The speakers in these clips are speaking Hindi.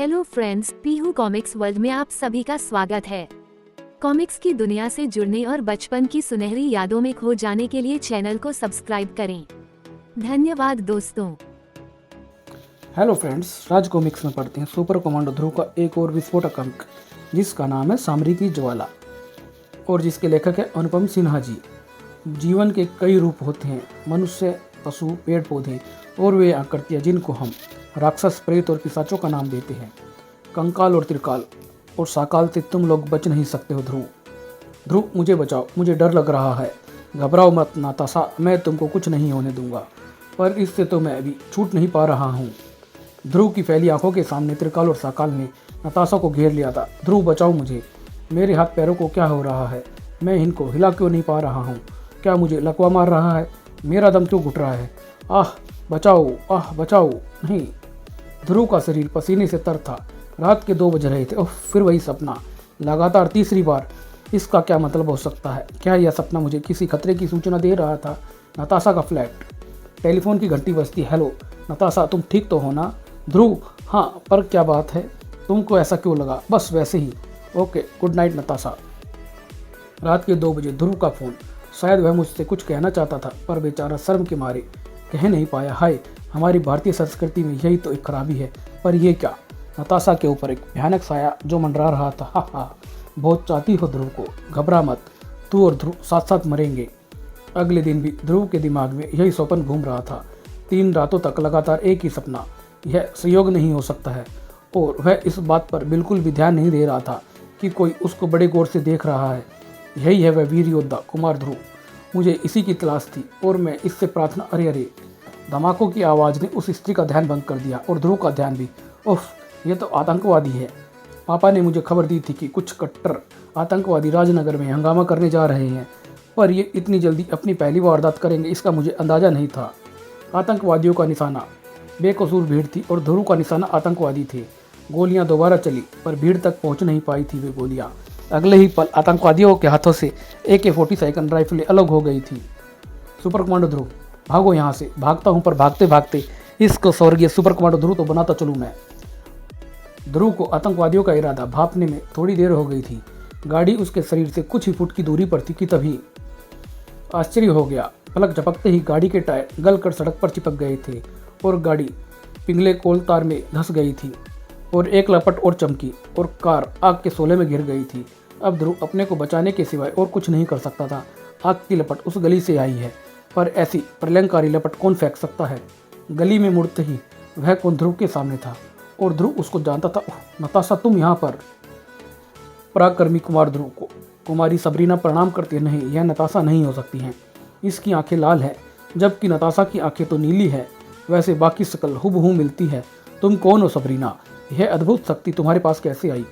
Hello friends, Pihu comics world में आप सभी का स्वागत है। कॉमिक्स की दुनिया से जुड़ने और बचपन की सुनहरी यादों में खो जाने के लिए चैनल को सब्सक्राइब करें। धन्यवाद दोस्तों। हेलो फ्रेंड्स, राज कॉमिक्स में पढ़ते हैं सुपर कमांडो ध्रुव का एक और विस्फोटक अंक, जिसका नाम है सामरी की ज्वाला और जिसके लेखक है अनुपम सिन्हा जी। जीवन के कई रूप होते हैं, मनुष्य, पशु, पेड़ पौधे और वे आकृतियाँ जिनको हम राक्षस, प्रेत और पिशाचों का नाम देते हैं। कंकाल और त्रिकाल और साकाल से तुम लोग बच नहीं सकते हो ध्रुव। ध्रुव, मुझे बचाओ, मुझे डर लग रहा है। घबराओ मत नाताशा, मैं तुमको कुछ नहीं होने दूंगा, पर इससे तो मैं अभी छूट नहीं पा रहा हूँ। ध्रुव की फैली आंखों के सामने त्रिकाल और साकाल ने नताशा को घेर लिया था। ध्रुव, बचाओ मुझे, मेरे हाथ पैरों को क्या हो रहा है? मैं इनको हिला क्यों नहीं पा रहा हूँ? क्या मुझे लकवा मार रहा है? मेरा दम क्यों घुट रहा है? आह बचाओ, आह बचाओ। नहीं। ध्रुव का शरीर पसीने से तर था। रात के 2 बज रहे थे। ओह, फिर वही सपना, लगातार तीसरी बार। इसका क्या मतलब हो सकता है? क्या यह सपना मुझे किसी खतरे की सूचना दे रहा था? नताशा का फ्लैट। टेलीफोन की घंटी बजती। हेलो नताशा, तुम ठीक तो हो ना? ध्रुव, हाँ, पर क्या बात है? तुमको ऐसा क्यों लगा? बस वैसे ही। Okay, good night Natasha. रात के 2 बजे ध्रुव का फ़ोन। शायद वह मुझसे कुछ कहना चाहता था, पर बेचारा शर्म के मारे कह नहीं पाया। हाय, हमारी भारतीय संस्कृति में यही तो एक खराबी है। पर यह क्या? नताशा के ऊपर एक भयानक साया जो मंडरा रहा था। हा हा, बहुत चाहती हो ध्रुव को? घबरा मत, तू और ध्रुव साथ साथ मरेंगे। अगले दिन भी ध्रुव के दिमाग में यही स्वप्न घूम रहा था। 3 रातों तक लगातार एक ही सपना। यह संयोग नहीं हो सकता है। और वह इस बात पर बिल्कुल भी ध्यान नहीं दे रहा था कि कोई उसको बड़े गौर से देख रहा है। यही है वह वीर योद्धा कुमार ध्रुव। मुझे इसी की तलाश थी और मैं इससे प्रार्थना। अरे अरे, धमाकों की आवाज़ ने उस स्त्री का ध्यान भंग कर दिया और ध्रुव का ध्यान भी। उफ, यह तो आतंकवादी है। पापा ने मुझे खबर दी थी कि कुछ कट्टर आतंकवादी राजनगर में हंगामा करने जा रहे हैं, पर ये इतनी जल्दी अपनी पहली वारदात करेंगे इसका मुझे अंदाज़ा नहीं था। आतंकवादियों का निशाना बेकसूर भीड़ थी और ध्रुव का निशाना आतंकवादी थे। गोलियां दोबारा चली, पर भीड़ तक पहुंच नहीं पाई थी वे गोलियां। अगले ही पल आतंकवादियों के हाथों से AK-47 राइफलें अलग हो गई थी। सुपर कमांडो ध्रुव, भागो यहाँ से। भागता हूँ, पर भागते भागते इसको स्वर्गीय सुपर कमांडो ध्रुव तो बनाता चलूँ मैं। ध्रुव को आतंकवादियों का इरादा भांपने में थोड़ी देर हो गई थी। गाड़ी उसके शरीर से कुछ ही फुट की दूरी पर थी कि तभी आश्चर्य हो गया। पलक झपकते ही गाड़ी के टायर गलकर सड़क पर चिपक गए थे और गाड़ी पिघले कोल तार में धंस गई थी और एक लपट और चमकी और कार आग के शोले में घिर गई थी। अब ध्रुव अपने को बचाने के सिवाय और कुछ नहीं कर सकता था। आग की लपट उस गली से आई है, पर ऐसी प्रलयंकारी लपट कौन फेंक सकता है? गली में मुड़ते ही वह कौन ध्रुव के सामने था और ध्रुव उसको जानता था। नताशा, तुम यहाँ पर? पराक्रमी कुमार ध्रुव को कुमारी सबरीना प्रणाम करती है। नहीं, यह नताशा नहीं हो सकती हैं। इसकी आंखें लाल है, जबकि नताशा की आंखें तो नीली है। वैसे बाकी शक्ल हुबहू मिलती है। तुम कौन हो सबरीना? यह अद्भुत शक्ति तुम्हारे पास कैसे आई?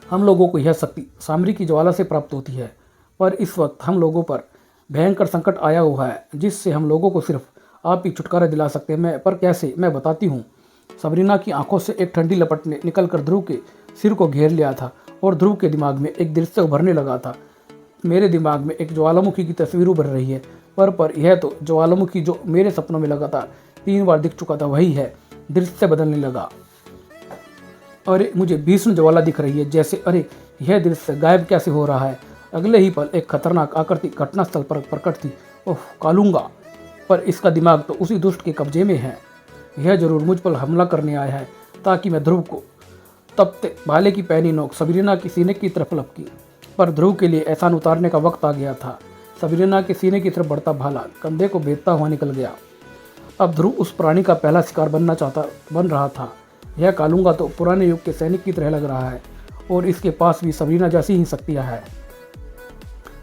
हम लोगों को यह शक्ति सामरी की ज्वाला से प्राप्त होती है, पर इस वक्त हम लोगों पर भयंकर संकट आया हुआ है, जिससे हम लोगों को सिर्फ आप ही छुटकारा दिला सकते हैं। पर कैसे? मैं बताती हूँ। सबरीना की आंखों से एक ठंडी लपट ने निकलकर ध्रुव के सिर को घेर लिया था और ध्रुव के दिमाग में एक दृश्य उभरने लगा था। मेरे दिमाग में एक ज्वालामुखी की तस्वीर उभर रही है, पर यह तो ज्वालामुखी जो मेरे सपनों में लगातार 3 बार दिख चुका था वही है। दृश्य बदलने लगा। अरे, मुझे भीषण ज्वाला दिख रही है जैसे। अरे, यह दृश्य गायब कैसे हो रहा है? अगले ही पल एक खतरनाक आकृति घटनास्थल पर प्रकट थी। ओह, कालूंगा! पर इसका दिमाग तो उसी दुष्ट के कब्जे में है। यह जरूर मुझ पर हमला करने आया है ताकि मैं ध्रुव को। तपते भाले की पैनी नोक सबरीना की सीने की तरफ लपकी, पर ध्रुव के लिए एहसान उतारने का वक्त आ गया था। सबरीना के सीने की तरफ बढ़ता भाला कंधे को भेदता हुआ निकल गया। अब ध्रुव उस प्राणी का पहला शिकार बन रहा था। यह कालूंगा तो पुराने युग के सैनिक की तरह लग रहा है और इसके पास भी सबरीना जैसी ही शक्तियाँ हैं।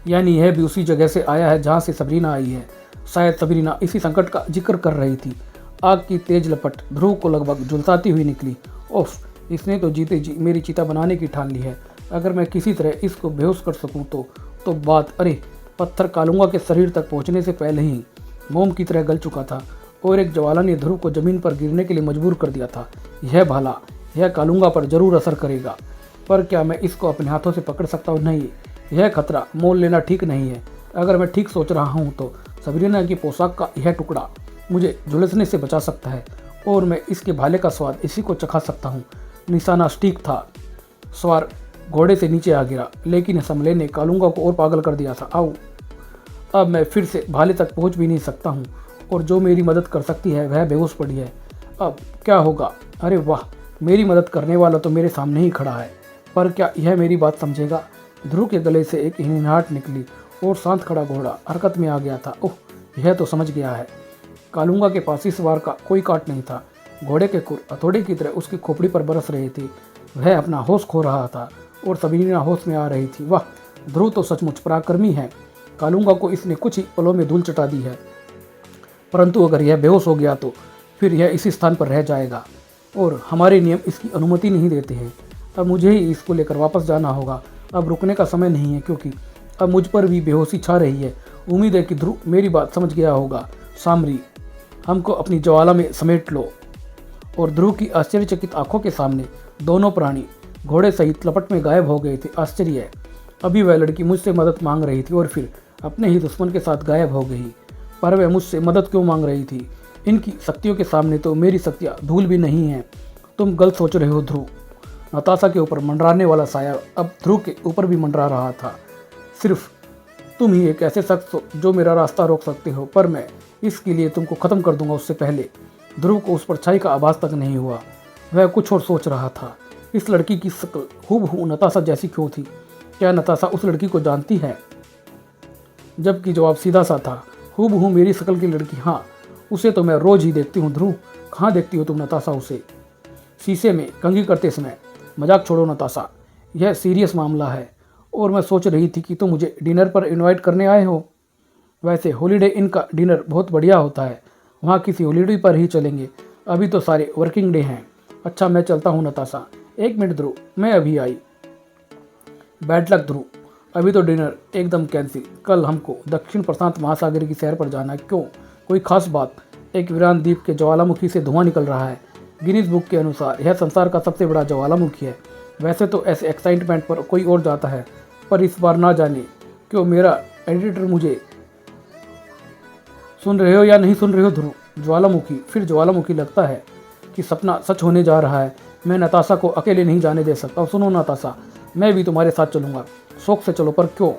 यानी यह भी उसी जगह से आया है जहाँ से सबरीना आई है। शायद सबरीना इसी संकट का जिक्र कर रही थी। आग की तेज लपट ध्रुव को लगभग झुलसाती हुई निकली। ओफ, इसने तो जीते जी मेरी चिता बनाने की ठान ली है। अगर मैं किसी तरह इसको बेहोश कर सकूं तो बात। अरे, पत्थर कालूंगा के शरीर तक पहुंचने से पहले ही मोम की तरह गल चुका था और एक ज्वाला ने ध्रुव को जमीन पर गिरने के लिए मजबूर कर दिया था। यह भाला, यह कालूंगा पर जरूर असर करेगा, पर क्या मैं इसको अपने हाथों से पकड़ सकता हूँ? नहीं, यह खतरा मोल लेना ठीक नहीं है। अगर मैं ठीक सोच रहा हूँ तो सबरीना की पोशाक का यह टुकड़ा मुझे झुलसने से बचा सकता है और मैं इसके भाले का स्वाद इसी को चखा सकता हूँ। निशाना ठीक था। सवार घोड़े से नीचे आ गिरा, लेकिन इस हमले ने कालूंगा को और पागल कर दिया था। आओ, अब मैं फिर से भाले तक पहुँच भी नहीं सकता हूँ, और जो मेरी मदद कर सकती है वह बेहोश पड़ी है। अब क्या होगा? अरे वाह, मेरी मदद करने वाला तो मेरे सामने ही खड़ा है, पर क्या यह मेरी बात समझेगा? ध्रुव के गले से एक हिनहाट निकली और शांत खड़ा घोड़ा हरकत में आ गया था। ओह, यह तो समझ गया है। कालूंगा के पास इस बार का कोई काट नहीं था। घोड़े के खुर हथौड़े की तरह उसकी खोपड़ी पर बरस रहे थे। वह अपना होश खो रहा था और सबीना होश में आ रही थी। वाह, ध्रुव तो सचमुच पराक्रमी है। कालूंगा को इसने कुछ ही पलों में धूल चटा दी है, परंतु अगर यह बेहोश हो गया तो फिर यह इसी स्थान पर रह जाएगा, और हमारे नियम इसकी अनुमति नहीं देते हैं। अब मुझे ही इसको लेकर वापस जाना होगा। अब रुकने का समय नहीं है, क्योंकि अब मुझ पर भी बेहोशी छा रही है। उम्मीद है कि ध्रुव मेरी बात समझ गया होगा। सामरी, हमको अपनी ज्वाला में समेट लो। और ध्रुव की आश्चर्यचकित आंखों के सामने दोनों प्राणी घोड़े सहित लपट में गायब हो गए थे। आश्चर्य, अभी वह लड़की मुझसे मदद मांग रही थी और फिर अपने ही दुश्मन के साथ गायब हो गई। पर वह मुझसे मदद क्यों मांग रही थी? इनकी शक्तियों के सामने तो मेरी शक्तियाँ धूल भी नहीं हैं। तुम गलत सोच रहे हो ध्रुव। नताशा के ऊपर मंडराने वाला साया अब ध्रुव के ऊपर भी मंडरा रहा था। सिर्फ तुम ही एक ऐसे शख्स हो जो मेरा रास्ता रोक सकते हो, पर मैं इसके लिए तुमको ख़त्म कर दूंगा उससे पहले। ध्रुव को उस परछाई का आभास तक नहीं हुआ। वह कुछ और सोच रहा था। इस लड़की की शक्ल हूबहू नताशा जैसी क्यों थी? क्या नताशा उस लड़की को जानती है? जबकि जवाब सीधा सा था, हूबहू मेरी शक्ल की लड़की। हाँ, उसे तो मैं रोज ही देखती हूँ। ध्रुव, कहाँ देखती हो तुम नताशा उसे? शीशे में कंघी करते समय। मजाक छोड़ो नताशा, यह सीरियस मामला है, और मैं सोच रही थी कि तुम मुझे डिनर पर इनवाइट करने आए हो। वैसे हॉलीडे इन का डिनर बहुत बढ़िया होता है। वहाँ किसी हॉलीडे पर ही चलेंगे। अभी तो सारे वर्किंग डे हैं। अच्छा, मैं चलता हूँ नताशा। एक मिनट ध्रुव, मैं अभी आई। बैड लक ध्रुव, अभी तो डिनर एकदम कैंसिल। कल हमको दक्षिण प्रशांत महासागर की सैर पर जाना है। क्यों, कोई खास बात? एक वीरान द्वीप के ज्वालामुखी से धुआं निकल रहा है। गिनीज बुक के अनुसार यह संसार का सबसे बड़ा ज्वालामुखी है। वैसे तो ऐसे एक्साइटमेंट पर कोई और जाता है, पर इस बार ना जाने क्यों। मेरा एडिटर मुझे सुन रहे हो या नहीं सुन रहे हो ध्रुव? ज्वालामुखी, फिर ज्वालामुखी। लगता है कि सपना सच होने जा रहा है। मैं नताशा को अकेले नहीं जाने दे सकता। सुनो नताशा, मैं भी तुम्हारे साथ चलूँगा। शौक से चलो, पर क्यों?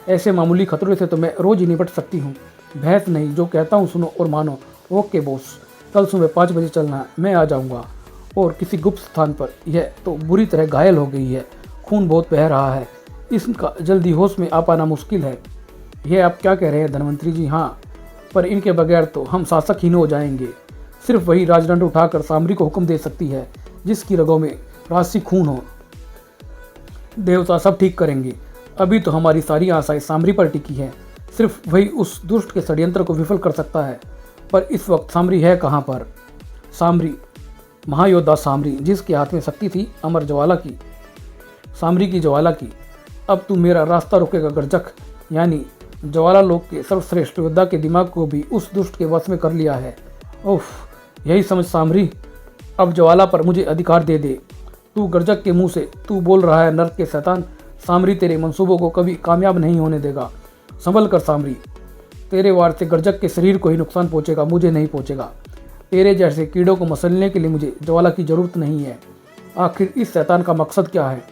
ऐसे मामूली खतरों से तो मैं रोज ही निपट सकती हूँ। बहस नहीं, जो कहता हूँ सुनो और मानो। ओके बॉस, कल सुबह 5 बजे चलना है। मैं आ जाऊँगा। और किसी गुप्त स्थान पर। यह तो बुरी तरह घायल हो गई है, खून बहुत बह रहा है। इसका जल्दी होश में आ पाना मुश्किल है। यह आप क्या कह रहे हैं धनवंतरी जी? हाँ, पर इनके बगैर तो हम शासकहीन हो जाएंगे। सिर्फ वही राजदंड उठाकर सामरी को हुक्म दे सकती है, जिसकी रगों में राशि खून हो। देवता सब ठीक करेंगे। अभी तो हमारी सारी आशाएं सामरी पर टिकी है। सिर्फ वही उस दुष्ट के षड्यंत्र को विफल कर सकता है। पर इस वक्त सामरी है कहाँ पर? सामरी, महायोद्धा सामरी, जिसके हाथ में शक्ति थी अमर ज्वाला की, सामरी की ज्वाला की। अब तू मेरा रास्ता रोकेगा गर्जक? यानी ज्वाला लोक के सर्वश्रेष्ठ योद्धा के दिमाग को भी उस दुष्ट के वश में कर लिया है। उफ, यही समझ सामरी। अब ज्वाला पर मुझे अधिकार दे दे। तू गर्जक के मुंह से तू बोल रहा है नर्क के शैतान। सामरी तेरे मंसूबों को कभी कामयाब नहीं होने देगा। संभल कर सामरी, तेरे वार से गर्जक के शरीर को ही नुकसान पहुंचेगा, मुझे नहीं पहुंचेगा। तेरे जैसे कीड़ों को मसलने के लिए मुझे ज्वाला की जरूरत नहीं है। आखिर इस शैतान का मकसद क्या है,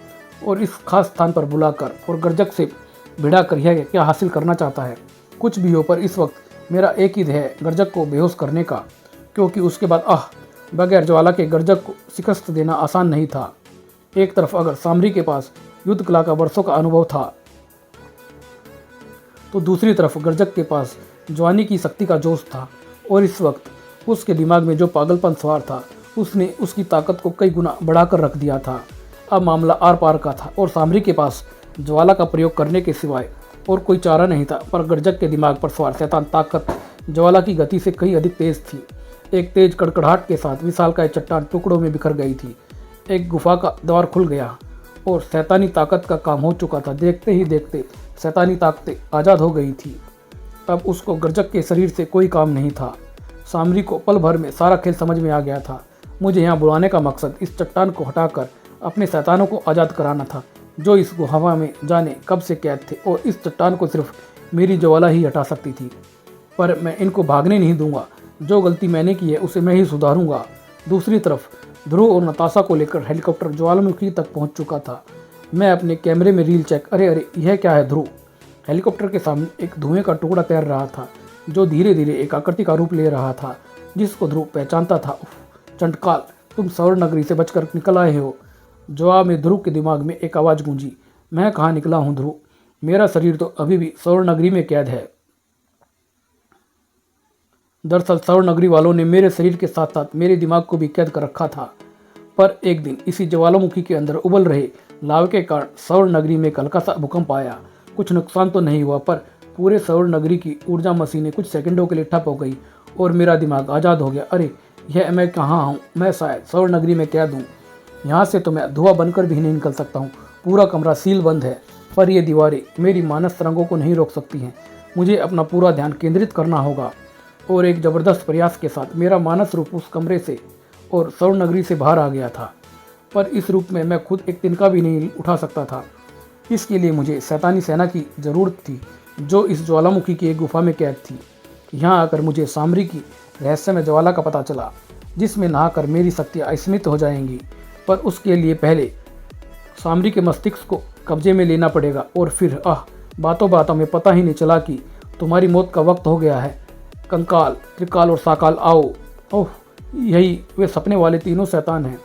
और इस खास स्थान पर बुलाकर और गर्जक से भिड़ा कर यह क्या हासिल करना चाहता है? कुछ भी हो, पर इस वक्त मेरा एक ही ध्येय है, गर्जक को बेहोश करने का। क्योंकि उसके बाद बगैर ज्वाला के गर्जक को शिकस्त देना आसान नहीं था। एक तरफ अगर सामरी के पास युद्ध कला का वर्षों का अनुभव था, तो दूसरी तरफ गर्जक के पास जवानी की शक्ति का जोश था। और इस वक्त उसके दिमाग में जो पागलपन सवार था, उसने उसकी ताकत को कई गुना बढ़ाकर रख दिया था। अब मामला आर पार का था, और सामरी के पास ज्वाला का प्रयोग करने के सिवाय और कोई चारा नहीं था। पर गर्जक के दिमाग पर सवार शैतान ताकत ज्वाला की गति से कहीं अधिक तेज थी। एक तेज कड़कड़ाहट के साथ विशालकाय चट्टान टुकड़ों में बिखर गई थी। एक गुफा का द्वार खुल गया और शैतानी ताकत का काम हो चुका था। देखते ही देखते शैतानी ताकतें आज़ाद हो गई थी। अब उसको गर्जक के शरीर से कोई काम नहीं था। सामरी को पल भर में सारा खेल समझ में आ गया था। मुझे यहाँ बुलाने का मकसद इस चट्टान को हटाकर अपने शैतानों को आज़ाद कराना था, जो इस गुफा में जाने कब से कैद थे, और इस चट्टान को सिर्फ मेरी ज्वाला ही हटा सकती थी। पर मैं इनको भागने नहीं दूंगा। जो गलती मैंने की है उसे मैं ही सुधारूंगा। दूसरी तरफ ध्रुव और नताशा को लेकर हेलीकॉप्टर ज्वालामुखी तक पहुंच चुका था। मैं अपने कैमरे में रील चेक, अरे अरे यह क्या है ध्रुव। हेलीकॉप्टर के सामने एक धुएं का टुकड़ा तैर रहा था जो धीरे धीरे एक आकृति का रूप ले रहा था जिसको ध्रुव पहचानता था। उफ, चंडकाल, तुम सौर नगरी से बचकर निकल आए हो। जवाब में ध्रुव के दिमाग में एक आवाज़ गूंजी, मैं कहाँ निकला हूँ ध्रुव, मेरा शरीर तो अभी भी सौर नगरी में कैद है। दरअसल सौर नगरी वालों ने मेरे शरीर के साथ साथ मेरे दिमाग को भी कैद कर रखा था। पर एक दिन इसी ज्वालामुखी के अंदर उबल रहे लावा के कारण सौर नगरी में एक हल्का सा भूकंप आया। कुछ नुकसान तो नहीं हुआ पर पूरे सौर नगरी की ऊर्जा मशीनें कुछ सेकंडों के लिए ठप हो गई और मेरा दिमाग आज़ाद हो गया। अरे यह मैं कहाँ हूँ, मैं शायद सौर नगरी में कैद हूँ। यहाँ से तो मैं धुआं बनकर भी नहीं निकल सकता हूँ। पूरा कमरा सील बंद है पर ये दीवारें मेरी मानस तरंगों को नहीं रोक सकती हैं। मुझे अपना पूरा ध्यान केंद्रित करना होगा। और एक ज़बरदस्त प्रयास के साथ मेरा मानस रूप उस कमरे से और सौर नगरी से बाहर आ गया था। पर इस रूप में मैं खुद एक तिनका भी नहीं उठा सकता था। इसके लिए मुझे शैतानी सेना की ज़रूरत थी जो इस ज्वालामुखी की एक गुफा में कैद थी। यहाँ आकर मुझे सामरी की रहस्यमय ज्वाला का पता चला जिसमें नहाकर मेरी शक्तियाँ अस्मित हो जाएंगी। पर उसके लिए पहले सामरी के मस्तिष्क को कब्जे में लेना पड़ेगा। और फिर बातों बातों में पता ही नहीं चला कि तुम्हारी मौत का वक्त हो गया है। कंकाल, त्रिकाल और साकाल आओ। ओह, यही वे सपने वाले तीनों शैतान हैं।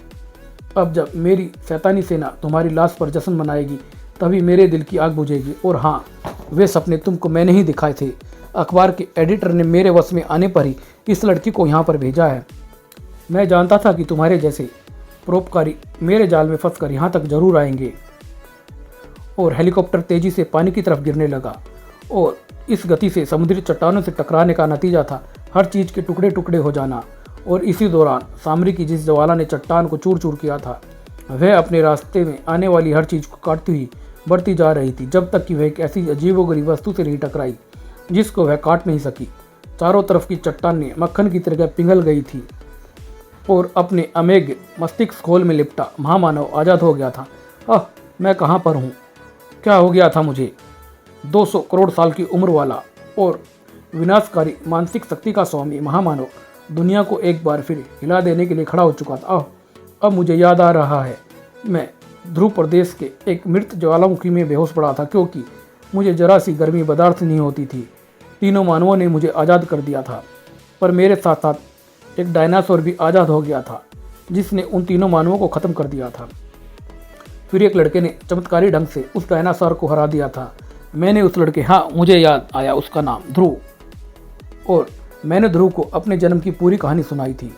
अब जब मेरी शैतानी सेना तुम्हारी लाश पर जश्न मनाएगी तभी मेरे दिल की आग बुझेगी। और हाँ, वे सपने तुमको मैंने ही दिखाए थे। अखबार के एडिटर ने मेरे वश में आने पर ही इस लड़की को यहाँ पर भेजा है। मैं जानता था कि तुम्हारे जैसे परोपकारी मेरे जाल में फंसकर यहाँ तक जरूर आएंगे। और हेलीकॉप्टर तेजी से पानी की तरफ गिरने लगा और इस गति से समुद्री चट्टानों से टकराने का नतीजा था हर चीज़ के टुकड़े टुकड़े हो जाना। और इसी दौरान सामरी की जिस ज्वाला ने चट्टान को चूर चूर किया था वह अपने रास्ते में आने वाली हर चीज़ को काटती हुई बढ़ती जा रही थी जब तक कि वह एक ऐसी अजीबोगरीब वस्तु से नहीं टकराई जिसको वह काट नहीं सकी। चारों तरफ की चट्टानें मक्खन की तरह पिघल गई थी और अपने अमेघ मस्तिष्क खोल में लिपटा महामानव आज़ाद हो गया था। मैं कहाँ पर हूँ, क्या हो गया था मुझे। 200 करोड़ साल की उम्र वाला और विनाशकारी मानसिक शक्ति का स्वामी महामानव दुनिया को एक बार फिर हिला देने के लिए खड़ा हो चुका था। अब मुझे याद आ रहा है, मैं ध्रुव प्रदेश के एक मृत ज्वालामुखी में बेहोश पड़ा था क्योंकि मुझे जरा सी गर्मी बर्दाश्त नहीं होती थी। तीनों मानवों ने मुझे आज़ाद कर दिया था पर मेरे साथ साथ एक डायनासोर भी आज़ाद हो गया था जिसने उन तीनों मानवों को ख़त्म कर दिया था। फिर एक लड़के ने चमत्कारी ढंग से उस डायनासोर को हरा दिया था। मैंने उस लड़के, हाँ मुझे याद आया उसका नाम, ध्रुव। और मैंने ध्रुव को अपने जन्म की पूरी कहानी सुनाई थी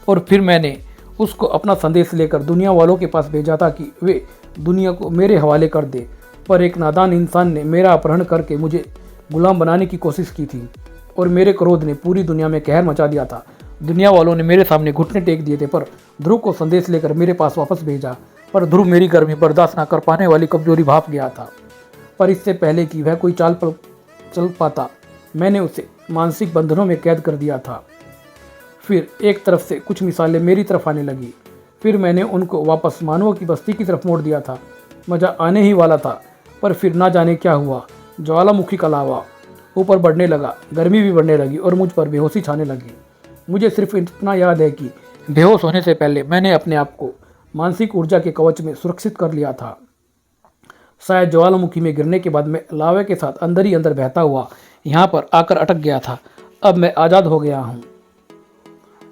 और फिर मैंने उसको अपना संदेश लेकर दुनिया वालों के पास भेजा था कि वे दुनिया को मेरे हवाले कर दे। पर एक नादान इंसान ने मेरा अपहरण करके मुझे गुलाम बनाने की कोशिश की थी और मेरे क्रोध ने पूरी दुनिया में कहर मचा दिया था। दुनिया वालों ने मेरे सामने घुटने टेक दिए थे पर ध्रुव को संदेश लेकर मेरे पास वापस भेजा। पर ध्रुव मेरी गर्मी बर्दाश्त न कर पाने वाली कमजोरी भाप गया था। पर इससे पहले कि वह कोई चाल पर चल पाता मैंने उसे मानसिक बंधनों में कैद कर दिया था। फिर एक तरफ से कुछ मिसालें मेरी तरफ आने लगी, फिर मैंने उनको वापस मानवों की बस्ती की तरफ मोड़ दिया था। मज़ा आने ही वाला था पर फिर ना जाने क्या हुआ। ज्वालामुखी का लावा ऊपर बढ़ने लगा, गर्मी भी बढ़ने लगी और मुझ पर बेहोशी छाने लगी। मुझे सिर्फ इतना याद है कि बेहोश होने से पहले मैंने अपने आप को मानसिक ऊर्जा के कवच में सुरक्षित कर लिया था। शायद ज्वालामुखी में गिरने के बाद मैं लावे के साथ अंदर ही अंदर बहता हुआ यहाँ पर आकर अटक गया था। अब मैं आज़ाद हो गया हूँ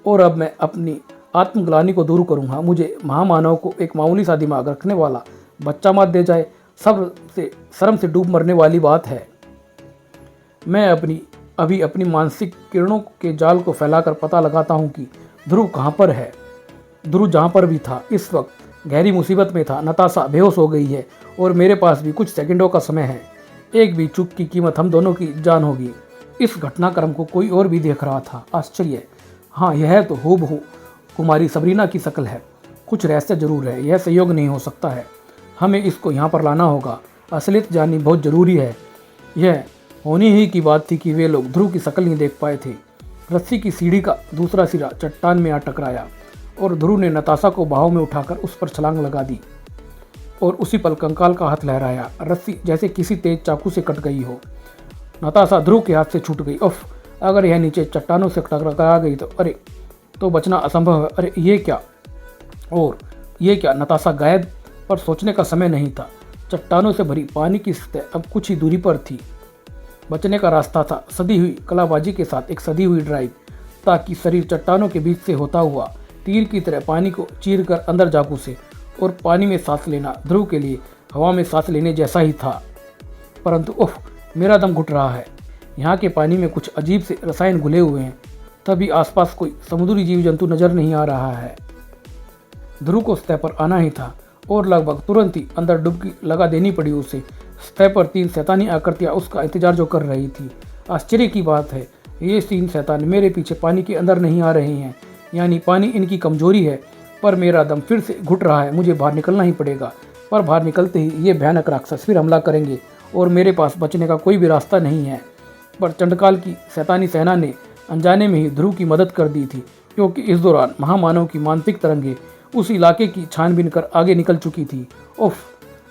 और अब मैं अपनी आत्मग्लानि को दूर करूँगा। मुझे महामानव को एक मामूली सा दिमाग रखने वाला बच्चा मत दे जाए, सब से शर्म से डूब मरने वाली बात है। मैं अभी अपनी मानसिक किरणों के जाल को फैलाकर पता लगाता हूँ कि ध्रुव कहाँ पर है। ध्रुव जहाँ पर भी था इस वक्त गहरी मुसीबत में था। नताशा बेहोश हो गई है और मेरे पास भी कुछ सेकंडों का समय है। एक भी चूक की कीमत हम दोनों की जान होगी। इस घटनाक्रम को कोई और भी देख रहा था। आश्चर्य, हाँ यह तो हूबहू कुमारी सबरीना की शक्ल है। कुछ रहस्य जरूर है, यह संयोग नहीं हो सकता है। हमें इसको यहाँ पर लाना होगा। असलियत जाननी बहुत ज़रूरी है। यह होनी ही की बात थी कि वे लोग ध्रुव की शक्ल नहीं देख पाए थे। रस्सी की सीढ़ी का दूसरा सिरा चट्टान में आ टकराया और ध्रुव ने नताशा को बाहों में उठाकर उस पर छलांग लगा दी और उसी पल कंकाल का हाथ लहराया। रस्सी जैसे किसी तेज चाकू से कट गई हो। नताशा ध्रुव के हाथ से छूट गई। उफ, अगर यह नीचे चट्टानों से टकरा गई तो अरे तो बचना असंभव है। अरे ये क्या, और ये क्या, नताशा गायब। पर सोचने का समय नहीं था। चट्टानों से भरी पानी की सतह अब कुछ ही दूरी पर थी। बचने का रास्ता था सदी हुई कलाबाजी के साथ एक सदी हुई ड्राइव, ताकि शरीर चट्टानों के बीच से होता हुआ तीर की तरह पानी को चीर कर अंदर जा घुसे। और पानी में सांस लेना ध्रुव के लिए हवा में सांस लेने जैसा ही था। परंतु उफ, मेरा दम घुट रहा है। यहाँ के पानी में कुछ अजीब से रसायन घुले हुए हैं। तभी आसपास कोई समुद्री जीव जंतु नजर नहीं आ रहा है। ध्रुव को सतह पर आना ही था और लगभग तुरंत ही अंदर डुबकी लगा देनी पड़ी उसे। सतह पर 3 शैतानी आकृतियां उसका इंतजार जो कर रही थी। आश्चर्य की बात है, ये 3 शैतान मेरे पीछे पानी के अंदर नहीं आ रहे हैं, यानी पानी इनकी कमजोरी है। पर मेरा दम फिर से घुट रहा है, मुझे बाहर निकलना ही पड़ेगा। पर बाहर निकलते ही ये भयानक राक्षस फिर हमला करेंगे और मेरे पास बचने का कोई भी रास्ता नहीं है। पर चंडकाल की शैतानी सेना ने अनजाने में ही ध्रुव की मदद कर दी थी, क्योंकि इस दौरान महामानव की मानसिक तरंगे उस इलाके की छानबीन कर आगे निकल चुकी थी। उफ,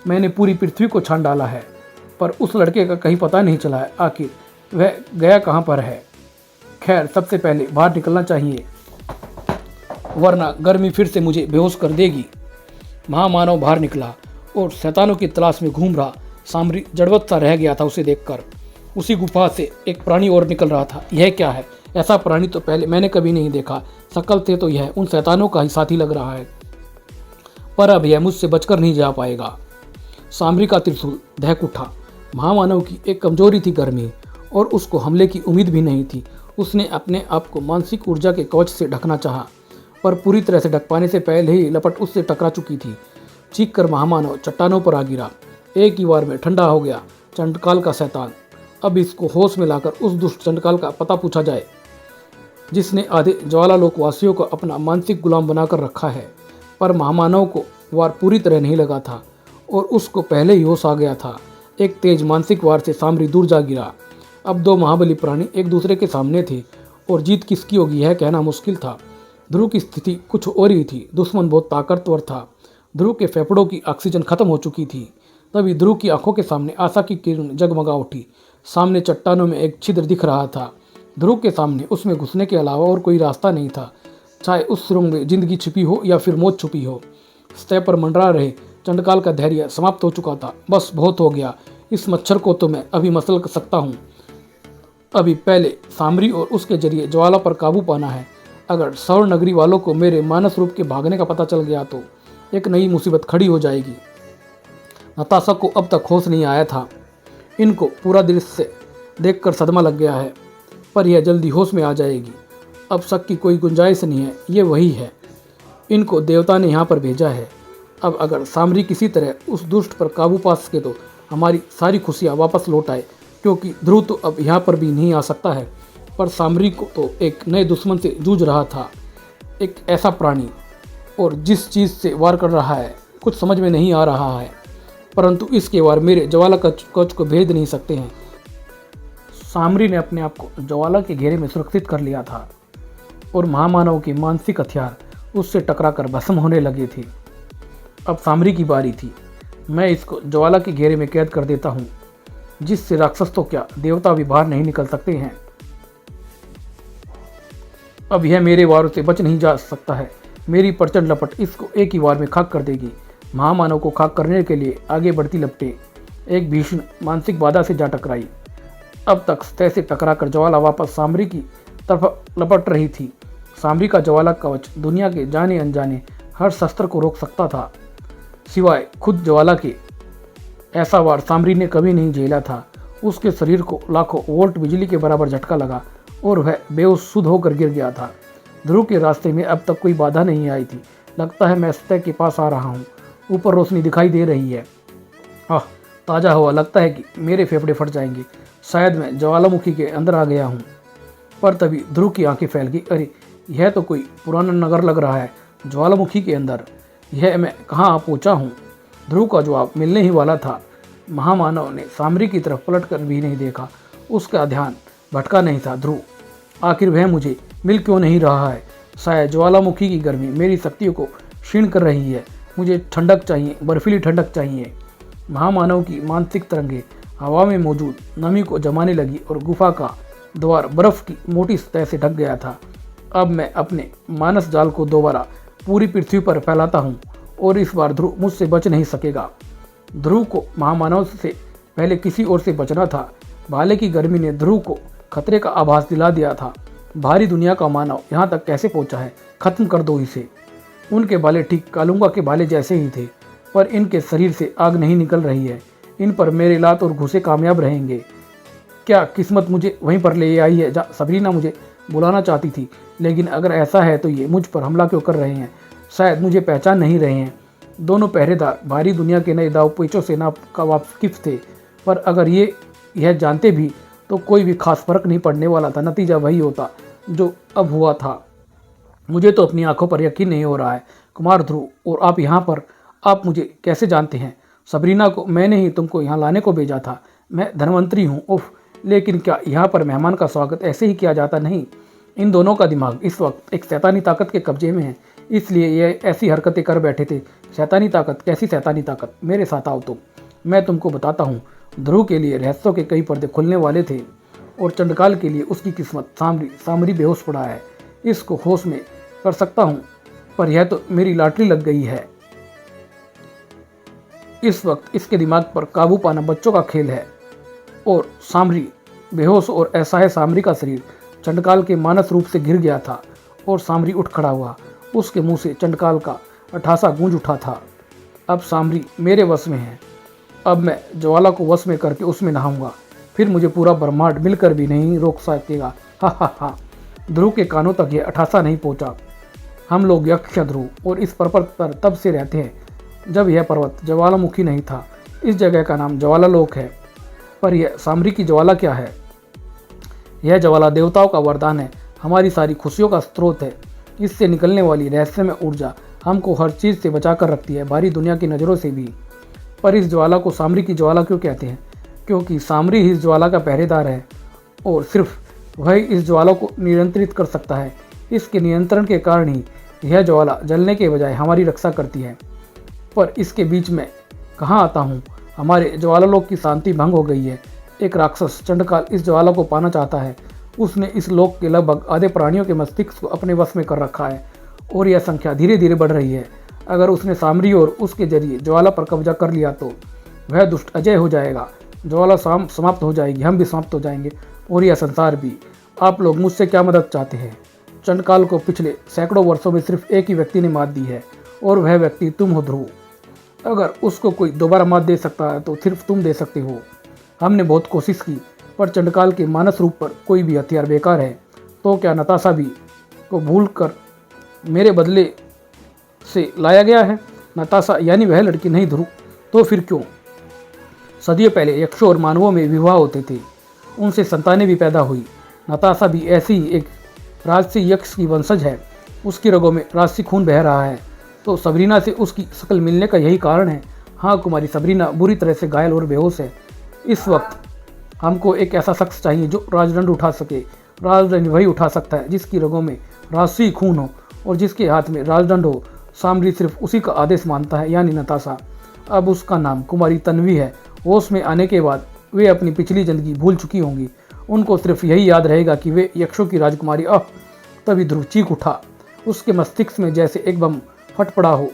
मैंने पूरी पृथ्वी को छान डाला है, पर उस लड़के का कहीं पता नहीं चला है। आखिर वह गया कहाँ पर है। खैर, सबसे पहले बाहर निकलना चाहिए, वरना गर्मी फिर से मुझे बेहोश कर देगी। महामानव बाहर निकला और शैतानों की तलाश में घूम रहा सामरी जड़वत सा रह गया था उसे देखकर। उसी गुफा से एक प्राणी और निकल रहा था। यह क्या है? ऐसा प्राणी तो पहले मैंने कभी नहीं देखा। शक्ल से तो यह उन शैतानों का ही साथी लग रहा है, पर अब यह मुझसे बचकर नहीं जा पाएगा। सामरी का त्रिशूल दहक उठा। महामानव की एक कमजोरी थी गर्मी, और उसको हमले की उम्मीद भी नहीं थी। उसने अपने आप को मानसिक ऊर्जा के कवच से ढकना चाहा, पर पूरी तरह से ढक पाने से पहले ही लपट उससे टकरा चुकी थी। चीख कर महामानव चट्टानों पर आ गिरा। एक ही बार में ठंडा हो गया चंडकाल का शैतान। अब इसको होश में लाकर उस दुष्ट चंडकाल का पता पूछा जाए, जिसने आधे ज्वालालोक वासियों को अपना मानसिक गुलाम बनाकर रखा है। पर महामानव को वार पूरी तरह नहीं लगा था और उसको पहले ही होश आ गया था। एक तेज मानसिक वार से सामरी दूर जा गिरा। अब 2 महाबली प्राणी एक दूसरे के सामने थे और जीत किसकी होगी यह कहना मुश्किल था। ध्रुव की स्थिति कुछ और ही थी। दुश्मन बहुत ताकतवर था। ध्रुव के फेफड़ों की ऑक्सीजन खत्म हो चुकी थी। तभी ध्रुव की आंखों के सामने आशा की किरण जगमगा उठी। सामने चट्टानों में एक छिद्र दिख रहा था। ध्रुव के सामने उसमें घुसने के अलावा और कोई रास्ता नहीं था, चाहे उस सुरंग में जिंदगी छिपी हो या फिर मौत छुपी हो। सतह पर मंडरा रहे चंडकाल का धैर्य समाप्त हो चुका था। बस बहुत हो गया, इस मच्छर को तो मैं अभी मसल सकता हूँ। अभी पहले सामरी और उसके जरिए ज्वाला पर काबू पाना है। अगर सौर नगरी वालों को मेरे मानस रूप के भागने का पता चल गया तो एक नई मुसीबत खड़ी हो जाएगी। नताशा को अब तक होश नहीं आया था। इनको पूरा दृश्य देखकर सदमा लग गया है, पर यह जल्दी होश में आ जाएगी। अब शक की कोई गुंजाइश नहीं है, ये वही है। इनको देवता ने यहाँ पर भेजा है। अब अगर सामरी किसी तरह उस दुष्ट पर काबू पा सके तो हमारी सारी खुशियाँ वापस लौट आए, क्योंकि ध्रुव तो अब यहाँ पर भी नहीं आ सकता है। पर सामरी को तो एक नए दुश्मन से जूझ रहा था, एक ऐसा प्राणी, और जिस चीज़ से वार कर रहा है कुछ समझ में नहीं आ रहा है। परंतु इसके वार मेरे ज्वाला कवच को भेद नहीं सकते हैं। सामरी ने अपने आप को ज्वाला के घेरे में सुरक्षित कर लिया था और महामानव के मानसिक हथियार उससे टकराकर भस्म होने लगे थे। अब सामरी की बारी थी। मैं इसको ज्वाला के घेरे में कैद कर देता हूँ, जिससे राक्षस तो क्या देवता भी बाहर नहीं निकल सकते हैं। अब यह मेरे वारों से बच नहीं जा सकता है। मेरी प्रचंड लपट इसको एक ही वार में खाक कर देगी। महामानव को खाक करने के लिए आगे बढ़ती लपटें एक भीषण मानसिक बाधा से जा टकराई। अब तक सतह से टकराकर ज्वाला वापस सामरी की तरफ लपट रही थी। सामरी का ज्वाला कवच दुनिया के जाने अनजाने हर शस्त्र को रोक सकता था, सिवाय खुद ज्वाला के। ऐसा वार सामरी ने कभी नहीं झेला था। उसके शरीर को लाखों वोल्ट बिजली के बराबर झटका लगा और वह बेहोश शुद्ध होकर गिर गया था। ध्रुव के रास्ते में अब तक कोई बाधा नहीं आई थी। लगता है मैं सतह के पास आ रहा हूँ। ऊपर रोशनी दिखाई दे रही है। आह, ताज़ा हवा। लगता है कि मेरे फेफड़े फट जाएंगे। शायद मैं ज्वालामुखी के अंदर आ गया हूँ। पर तभी ध्रुव की आंखें फैल गई। अरे, यह तो कोई पुराना नगर लग रहा है। ज्वालामुखी के अंदर यह मैं कहाँ आ पहुँचा हूँ? ध्रुव का जवाब मिलने ही वाला था। महामानव ने सामरी की तरफ पलट कर भी नहीं देखा। उसका ध्यान भटका नहीं था। ध्रुव, आखिर वह मुझे मिल क्यों नहीं रहा है? शायद ज्वालामुखी की गर्मी मेरी शक्तियों को क्षीण कर रही है। मुझे ठंडक चाहिए, बर्फीली ठंडक चाहिए। महामानव की मानसिक तरंगे हवा में मौजूद नमी को जमाने लगी और गुफा का द्वार बर्फ की मोटी सतह से ढक गया था। अब मैं अपने मानस जाल को दोबारा पूरी पृथ्वी पर फैलाता हूँ और इस बार ध्रुव मुझसे बच नहीं सकेगा। ध्रुव को महामानव से पहले किसी और से बचना था। भाले की गर्मी ने ध्रुव को खतरे का आभास दिला दिया था। भारी दुनिया का मानव यहाँ तक कैसे पहुँचा है, खत्म कर दो इसे। उनके भाले ठीक कालूंगा के भाले जैसे ही थे, पर इनके शरीर से आग नहीं निकल रही है। इन पर मेरे लात और घुसे कामयाब रहेंगे। क्या किस्मत मुझे वहीं पर ले आई है जहाँ सबरीना मुझे बुलाना चाहती थी। लेकिन अगर ऐसा है तो ये मुझ पर हमला क्यों कर रहे हैं? शायद मुझे पहचान नहीं रहे हैं। दोनों पहरेदार भारी दुनिया के नए दाव पेचों से ना का वाकिफ थे, पर अगर ये यह जानते भी तो कोई भी खास फर्क नहीं पड़ने वाला था। नतीजा वही होता जो अब हुआ था। मुझे तो अपनी आंखों पर यकीन नहीं हो रहा है। कुमार ध्रुव, और आप यहाँ पर, आप मुझे कैसे जानते हैं? सबरीना को मैंने ही तुमको यहाँ लाने को भेजा था। मैं धनवंतरी हूँ। उफ, लेकिन क्या यहाँ पर मेहमान का स्वागत ऐसे ही किया जाता नहीं? इन दोनों का दिमाग इस वक्त एक शैतानी ताकत के कब्जे में है, इसलिए ये ऐसी हरकतें कर बैठे थे। शैतानी ताकत? कैसी शैतानी ताकत? मेरे साथ आओ तुम, मैं तुमको बताता हूँ। ध्रुव के लिए रहस्यों के कई पर्दे खुलने वाले थे और चंडकाल के लिए उसकी किस्मत सामरी बेहोश पड़ा है। इसको होश में कर सकता हूँ, पर यह तो मेरी लॉटरी लग गई है। इस वक्त इसके दिमाग पर काबू पाना बच्चों का खेल है। और सामरी बेहोश, और ऐसा है सामरी का शरीर चंडकाल के मानस रूप से गिर गया था और सामरी उठ खड़ा हुआ। उसके मुंह से चंडकाल का अठासा गूंज उठा था। अब सामरी मेरे वश में है। अब मैं ज्वाला को वश में करके उसमें नहाऊंगा, फिर मुझे पूरा ब्रह्मांड मिलकर भी नहीं रोक सकेगा। हा हा हा। ध्रुव के कानों तक यह अठासा नहीं पहुंचा। हम लोग यक्ष ध्रुव और इस पर्वत पर तब से रहते हैं जब यह पर्वत ज्वालामुखी नहीं था। इस जगह का नाम ज्वाला लोक है। पर यह सामरी की ज्वाला क्या है? यह ज्वाला देवताओं का वरदान है, हमारी सारी खुशियों का स्रोत है। इससे निकलने वाली रहस्यमय ऊर्जा हमको हर चीज़ से बचा कर रखती है, भारी दुनिया की नज़रों से भी। पर इस ज्वाला को सामरी की ज्वाला क्यों कहते हैं? क्योंकि सामरी ही इस ज्वाला का पहरेदार है और सिर्फ वही इस ज्वाला को नियंत्रित कर सकता है। इसके नियंत्रण के कारण ही यह ज्वाला जलने के बजाय हमारी रक्षा करती है। पर इसके बीच में कहाँ आता हूँ? हमारे ज्वालालोक की शांति भंग हो गई है। एक राक्षस चंडकाल इस ज्वाला को पाना चाहता है। उसने इस लोक के लगभग आधे प्राणियों के मस्तिष्क को अपने वश में कर रखा है और यह संख्या धीरे धीरे बढ़ रही है। अगर उसने सामरी और उसके जरिए ज्वाला पर कब्जा कर लिया तो वह दुष्ट अजय हो जाएगा। ज्वाला समाप्त हो जाएगी, हम भी समाप्त हो जाएंगे और यह संसार भी। आप लोग मुझसे क्या मदद चाहते हैं? चंडकाल को पिछले सैकड़ों वर्षों में सिर्फ एक ही व्यक्ति ने मात दी है और वह व्यक्ति तुम हो ध्रुव। अगर उसको कोई दोबारा मात दे सकता है तो सिर्फ तुम दे सकते हो। हमने बहुत कोशिश की, पर चंडकाल के मानस रूप पर कोई भी हथियार बेकार है। तो क्या नताशा भी को भूल कर मेरे बदले से लाया गया है? नताशा यानी वह लड़की नहीं ध्रुव, तो फिर क्यों? सदियों पहले यक्षों और मानवों में विवाह होते थे, उनसे संतानें भी पैदा हुई। नताशा भी ऐसी ही एक राजसी यक्ष की वंशज है। उसकी रगों में राजसी खून बह रहा है, तो सबरीना से उसकी शक्ल मिलने का यही कारण है। हाँ, कुमारी सबरीना बुरी तरह से घायल और बेहोश है। इस वक्त हमको एक ऐसा शख्स चाहिए जो राजदंड उठा सके। राजदंड वही उठा सकता है जिसकी रगों में राजसी खून हो और जिसके हाथ में राजदंड हो। सामरी सिर्फ उसी का आदेश मानता है, यानी नताशा। अब उसका नाम कुमारी तन्वी है। होश में आने के बाद वे अपनी पिछली जिंदगी भूल चुकी होंगी। उनको सिर्फ यही याद रहेगा कि वे यक्षों की राजकुमारी। तभी ध्रुव चीख उठा। उसके मस्तिष्क में जैसे एक बम फट पड़ा हो।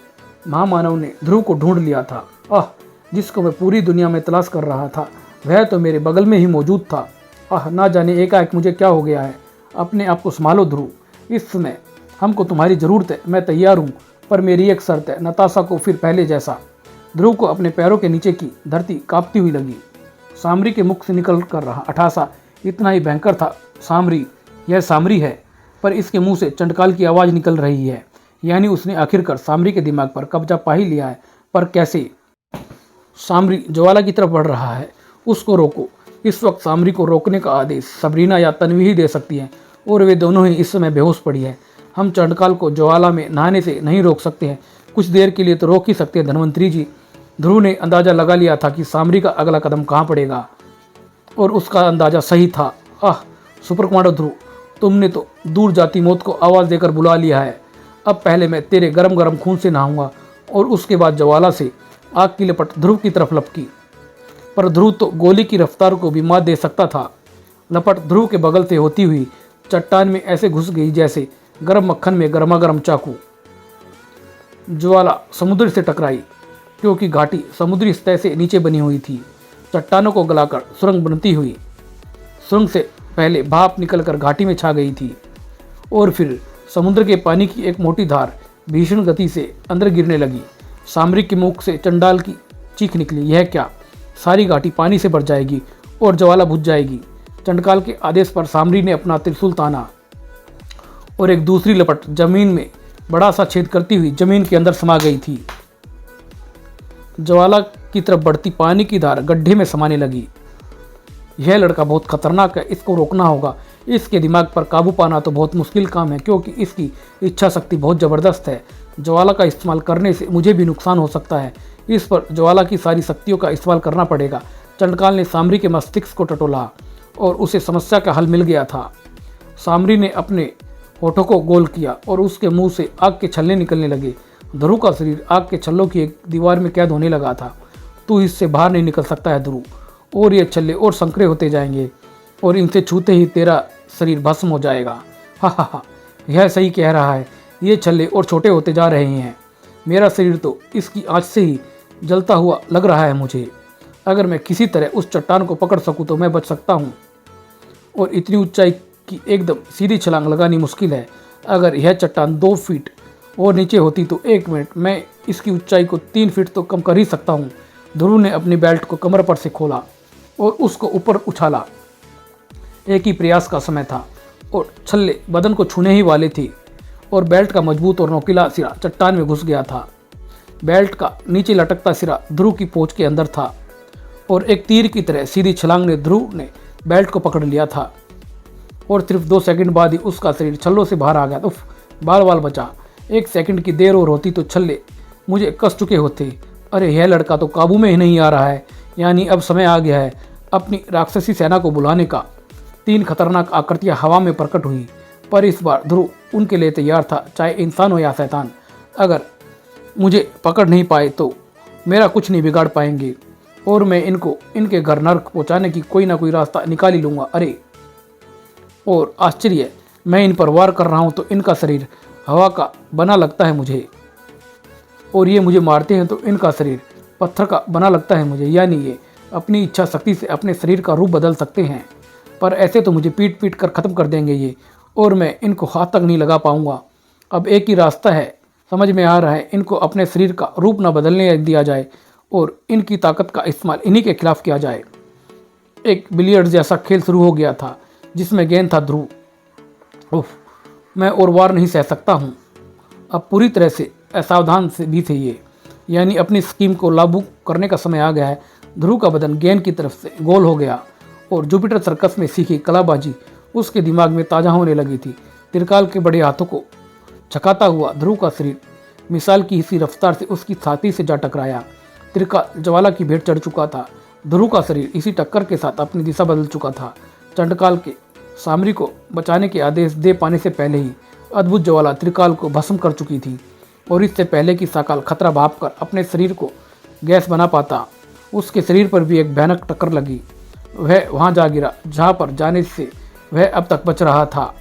महामानव ने ध्रुव को ढूंढ लिया था। जिसको मैं पूरी दुनिया में तलाश कर रहा था वह तो मेरे बगल में ही मौजूद था। ना जाने एकाएक मुझे क्या हो गया है। अपने आप को संभालो ध्रुव, इस समय हमको तुम्हारी ज़रूरत है। मैं तैयार हूँ, पर मेरी एक शर्त है। नताशा को फिर पहले जैसा। ध्रुव को अपने पैरों के नीचे की धरती कांपती हुई लगी। सामरी के मुख से निकल कर रहा अठासा इतना ही भयंकर था। सामरी, यह सामरी है, पर इसके मुंह से चंडकाल की आवाज़ निकल रही है। यानी उसने आखिरकार सामरी के दिमाग पर कब्जा पा ही लिया है। पर कैसे? सामरी ज्वाला की तरफ बढ़ रहा है, उसको रोको। इस वक्त सामरी को रोकने का आदेश सबरीना या तन्वी ही दे सकती हैं और वे दोनों ही इस समय बेहोश पड़ी है। हम चंडकाल को ज्वाला में नहाने से नहीं रोक सकते हैं, कुछ देर के लिए तो रोक ही सकते हैं धनवंतरी जी। ध्रुव ने अंदाज़ा लगा लिया था कि सामरी का अगला कदम कहाँ पड़ेगा और उसका अंदाज़ा सही था। सुपर कमांडो ध्रुव, तुमने तो दूर जाती मौत को आवाज़ देकर बुला लिया है। अब पहले मैं तेरे गरम गरम खून से नहाऊंगा और उसके बाद ज्वाला से आग की लपट ध्रुव की तरफ लपकी। पर ध्रुव तो गोली की रफ्तार को भी मात दे सकता था। लपट ध्रुव के बगल से होती हुई चट्टान में ऐसे घुस गई जैसे गर्म मक्खन में गर्मा गर्म चाकू। ज्वाला समुद्र से टकराई क्योंकि घाटी समुद्री सतह से नीचे बनी हुई थी। चट्टानों को गलाकर सुरंग बनती हुई, सुरंग से पहले भाप निकलकर घाटी में छा गई थी और फिर समुद्र के पानी की एक मोटी धार भीषण गति से अंदर गिरने लगी। सामरिक के मुख से चंडाल की चीख निकली, यह क्या, सारी घाटी पानी से भर जाएगी और ज्वाला बुझ जाएगी। चंडकाल के आदेश पर सामरी ने अपना त्रिशूल ताना और एक दूसरी लपट जमीन में बड़ा सा छेद करती हुई जमीन के अंदर समा गई थी। ज्वाला की तरफ बढ़ती पानी की धार गड्ढे में समाने लगी। यह लड़का बहुत खतरनाक है, इसको रोकना होगा। इसके दिमाग पर काबू पाना तो बहुत मुश्किल काम है क्योंकि इसकी इच्छा शक्ति बहुत ज़बरदस्त है। ज्वाला का इस्तेमाल करने से मुझे भी नुकसान हो सकता है। इस पर ज्वाला की सारी शक्तियों का इस्तेमाल करना पड़ेगा। चंडकाल ने सामरी के मस्तिष्क को टटोला और उसे समस्या का हल मिल गया था। सामरी ने अपने होठों को गोल किया और उसके मुंह से आग के छल्ले निकलने लगे। ध्रुव का शरीर आग के छल्लों की एक दीवार में कैद होने लगा था। तू इससे बाहर नहीं निकल सकता है ध्रुव, और ये छल्ले और संकरे होते जाएंगे और इनसे छूते ही तेरा शरीर भस्म हो जाएगा। हा हा हा, यह सही कह रहा है, ये छल्ले और छोटे होते जा रहे हैं। मेरा शरीर तो इसकी आँच से ही जलता हुआ लग रहा है मुझे। अगर मैं किसी तरह उस चट्टान को पकड़ सकूं तो मैं बच सकता हूं, और इतनी ऊंचाई की एकदम सीधी छलांग लगानी मुश्किल है। अगर यह चट्टान 2 फीट और नीचे होती तो 1 मिनट मैं इसकी ऊंचाई को 3 फीट तो कम कर ही सकता हूं। ध्रुव ने अपनी बेल्ट को कमर पर से खोला और उसको ऊपर उछाला। एक ही प्रयास का समय था और छल्ले बदन को छूने ही वाले थे और बेल्ट का मजबूत और नोकीला सिरा चट्टान में घुस गया था। बेल्ट का नीचे लटकता सिरा ध्रुव की पोंछ के अंदर था और एक तीर की तरह सीधी छलांग ने ध्रुव ने बेल्ट को पकड़ लिया था और सिर्फ 2 सेकंड बाद ही उसका शरीर छल्लों से बाहर आ गया। उफ, बाल बाल बचा। 1 सेकंड की देर और होती तो छल्ले मुझे कस चुके होते। अरे यह लड़का तो काबू में ही नहीं आ रहा है, यानी अब समय आ गया है अपनी राक्षसी सेना को बुलाने का। 3 खतरनाक आकृतियां हवा में प्रकट हुई, पर इस बार ध्रुव उनके लिए तैयार था, चाहे इंसान हो या शैतान। अगर मुझे पकड़ नहीं पाए तो मेरा कुछ नहीं बिगाड़ पाएंगे और मैं इनको इनके घर नर्क पहुंचाने की कोई ना कोई रास्ता निकाल ही लूँगा। अरे और आश्चर्य, मैं इन पर वार कर रहा हूँ तो इनका शरीर हवा का बना लगता है मुझे, और ये मुझे मारते हैं तो इनका शरीर पत्थर का बना लगता है मुझे। यानी ये अपनी इच्छा शक्ति से अपने शरीर का रूप बदल सकते हैं, पर ऐसे तो मुझे पीट पीट कर ख़त्म कर देंगे ये, और मैं इनको हाथ तक नहीं लगा पाऊँगा। अब एक ही रास्ता है, समझ में आ रहा है, इनको अपने शरीर का रूप ना बदलने दिया जाए और इनकी ताकत का इस्तेमाल इन्हीं के खिलाफ किया जाए। एक बिलियर्ड जैसा खेल शुरू हो गया था जिसमें गेंद था ध्रुव। उफ, मैं और वार नहीं सह सकता हूँ। अब पूरी तरह से असावधान से भी थे ये, यानी अपनी स्कीम को लागू करने का समय आ गया है। ध्रुव का बदन गेंद की तरफ से गोल हो गया और जुपिटर सर्कस में सीखी कलाबाजी उसके दिमाग में ताज़ा होने लगी थी। त्रिकाल के बड़े हाथों को छकाता हुआ ध्रुव का शरीर मिसाल की इसी रफ्तार से उसकी छाती से जा टकराया। त्रिकाल ज्वाला की भेंट चढ़ चुका था। ध्रुव का शरीर इसी टक्कर के साथ अपनी दिशा बदल चुका था। चंडकाल के सामरी को बचाने के आदेश दे पाने से पहले ही अद्भुत ज्वाला त्रिकाल को भस्म कर चुकी थी, और इससे पहले कि साकाल खतरा भाप कर अपने शरीर को गैस बना पाता, उसके शरीर पर भी एक भयानक टक्कर लगी। वह वहां जा गिरा जहां पर जाने से वह अब तक बच रहा था।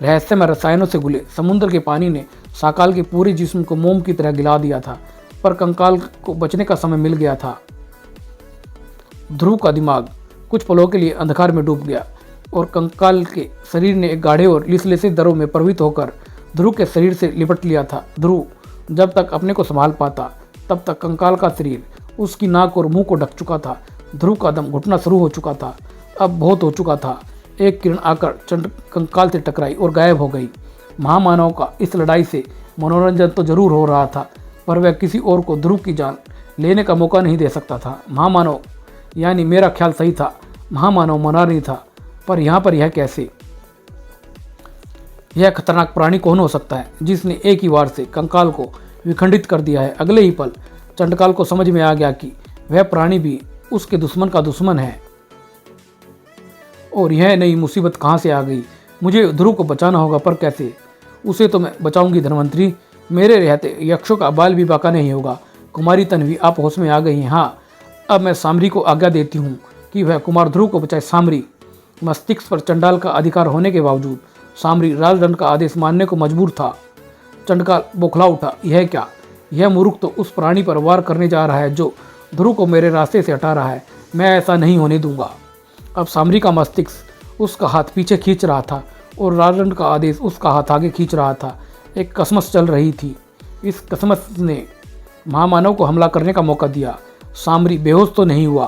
रहस्यमय रसायनों से घुले समुद्र के पानी ने साकाल के पूरे जिस्म को मोम की तरह गिला दिया था, पर कंकाल को बचने का समय मिल गया था। ध्रुव का दिमाग कुछ पलों के लिए अंधकार में डूब गया और कंकाल के शरीर ने एक गाढ़े और लिसलिसे दरों में प्रवृत्त होकर ध्रुव के शरीर से लिपट लिया था। ध्रुव जब तक अपने को संभाल पाता तब तक कंकाल का शरीर उसकी नाक और मुंह को ढक चुका था। ध्रुव का दम घुटना शुरू हो चुका था, अब बहुत हो चुका था। एक किरण आकर कंकाल से टकराई और गायब हो गई। महामानव का इस लड़ाई से मनोरंजन तो जरूर हो रहा था, पर वह किसी और को ध्रुव की जान लेने का मौका नहीं दे सकता था। महामानव, यानी मेरा ख्याल सही था, महामानव मना नहीं था, पर यहाँ पर यह कैसे? यह खतरनाक प्राणी कौन हो सकता है जिसने एक ही वार से कंकाल को विखंडित कर दिया है? अगले ही पल चंडकाल को समझ में आ गया कि वह प्राणी भी उसके दुश्मन का दुश्मन है, और यह नई मुसीबत कहाँ से आ गई? मुझे ध्रुव को बचाना होगा, पर कैसे? उसे तो मैं बचाऊंगी धनवंतरी, मेरे रहते यक्षों का बाल भी बाका नहीं होगा। कुमारी तन्वी, आप होश में आ गई हैं? हाँ, अब मैं सामरी को आज्ञा देती हूँ कि वह कुमार ध्रुव को बचाए। सामरी, मस्तिष्क पर चंडाल का अधिकार होने के बावजूद सामरी राजदंड का आदेश मानने को मजबूर था। चंडकाल बौखला उठा। यह क्या? यह मूर्ख तो उस प्राणी पर वार करने जा रहा है जो ध्रुव को मेरे रास्ते से हटा रहा है। मैं ऐसा नहीं होने दूंगा। अब सामरी का मस्तिष्क उसका हाथ पीछे खींच रहा था और राजदंड का आदेश उसका हाथ आगे खींच रहा था। एक कसमस चल रही थी। इस कसमस ने महामानव को हमला करने का मौका दिया। सामरी बेहोश तो नहीं हुआ,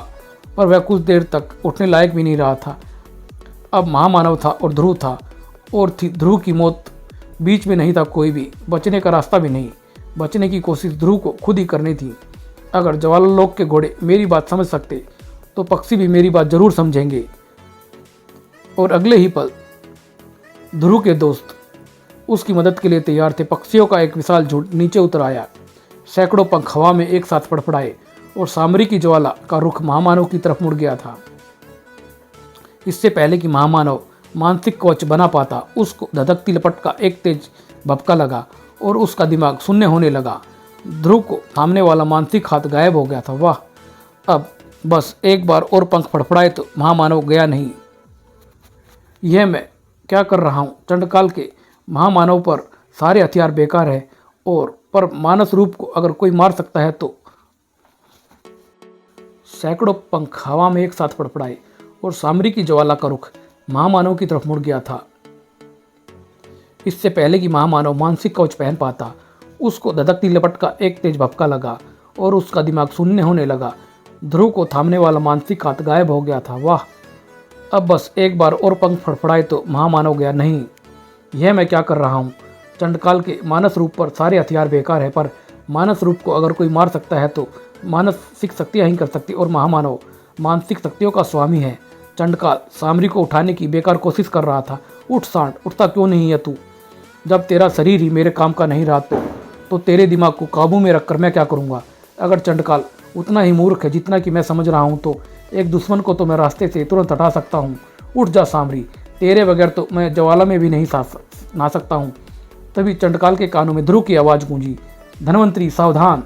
पर वह कुछ देर तक उठने लायक भी नहीं रहा था। अब महामानव था और ध्रुव था, और थी ध्रुव की मौत। बीच में नहीं था कोई भी, बचने का रास्ता भी नहीं। बचने की कोशिश ध्रुव को खुद ही करनी थी। अगर ज्वालालोक के घोड़े मेरी बात समझ सकते तो पक्षी भी मेरी बात जरूर समझेंगे। और अगले ही पल ध्रुव के दोस्त उसकी मदद के लिए तैयार थे। पक्षियों का एक विशाल झुंड नीचे उतर आया। सैकड़ों पंख हवा में एक साथ फड़फड़ाए और सामरी की ज्वाला का रुख महामानव की तरफ मुड़ गया था। इससे पहले कि महामानव मानसिक कवच बना पाता, उसको धधकती लपट का एक तेज भपका लगा और उसका दिमाग शून्य होने लगा। ध्रुव को थामने वाला मानसिक हाथ गायब हो गया था। वाह! अब बस एक बार और पंख फड़फड़ाए तो महामानव गया नहीं। यह मैं क्या कर रहा हूँ? चंडकाल के महामानव पर सारे हथियार बेकार है, और पर मानस रूप को अगर कोई मार सकता है तो। सैकड़ों पंख हवा में एक साथ फड़फड़ाए और सामरी की ज्वाला का रुख महामानव की तरफ मुड़ गया था। इससे पहले कि महामानव मानसिक कवच पहन पाता, उसको धधकती लपट का एक तेज भपका लगा और उसका दिमाग शून्य होने लगा। ध्रुव को थामने वाला मानसिक हाथ गायब हो गया था। वाह! अब बस एक बार और पंख फड़फड़ाए तो महामानव गया नहीं। यह मैं क्या कर रहा हूँ? चंडकाल के मानस रूप पर सारे हथियार बेकार है, पर मानस रूप को अगर कोई मार सकता है तो मानसिक शक्तियाँ ही कर सकती, और महामानव मानसिक शक्तियों का स्वामी है। चंडकाल सामरी को उठाने की बेकार कोशिश कर रहा था। उठ सांड, उठता क्यों नहीं है तू? जब तेरा शरीर ही मेरे काम का नहीं रहा तो तेरे दिमाग को काबू में रखकर मैं क्या करूँगा? अगर चंडकाल उतना ही मूर्ख है जितना कि मैं समझ रहा हूँ तो एक दुश्मन को तो मैं रास्ते से तुरंत हटा सकता हूँ। उठ जा सामरी, तेरे बगैर तो मैं ज्वाला में भी नहीं नहा सकता हूँ। तभी चंडकाल के कानों में ध्रुव की आवाज़ गूंजी, धनवंतरी सावधान,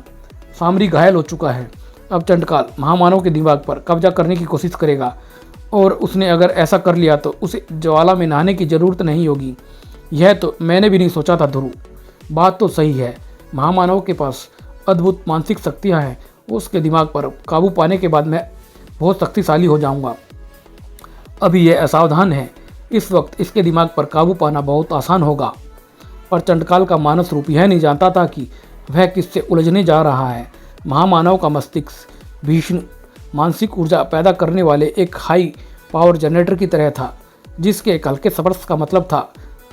सामरी घायल हो चुका है। अब चंडकाल महामानव के दिमाग पर कब्जा करने की कोशिश करेगा, और उसने अगर ऐसा कर लिया तो उसे ज्वाला में नहाने की ज़रूरत नहीं होगी। यह तो मैंने भी नहीं सोचा था ध्रुव। बात तो सही है, महामानव के पास अद्भुत मानसिक शक्तियाँ हैं। उसके दिमाग पर काबू पाने के बाद मैं बहुत शक्तिशाली हो जाऊंगा। अभी यह असावधान है, इस वक्त इसके दिमाग पर काबू पाना बहुत आसान होगा। पर चंडकाल का मानस रूप यह नहीं जानता था कि वह किससे उलझने जा रहा है। महामानव का मस्तिष्क भीषण मानसिक ऊर्जा पैदा करने वाले एक हाई पावर जनरेटर की तरह था, जिसके एक हल्के स्पर्श का मतलब था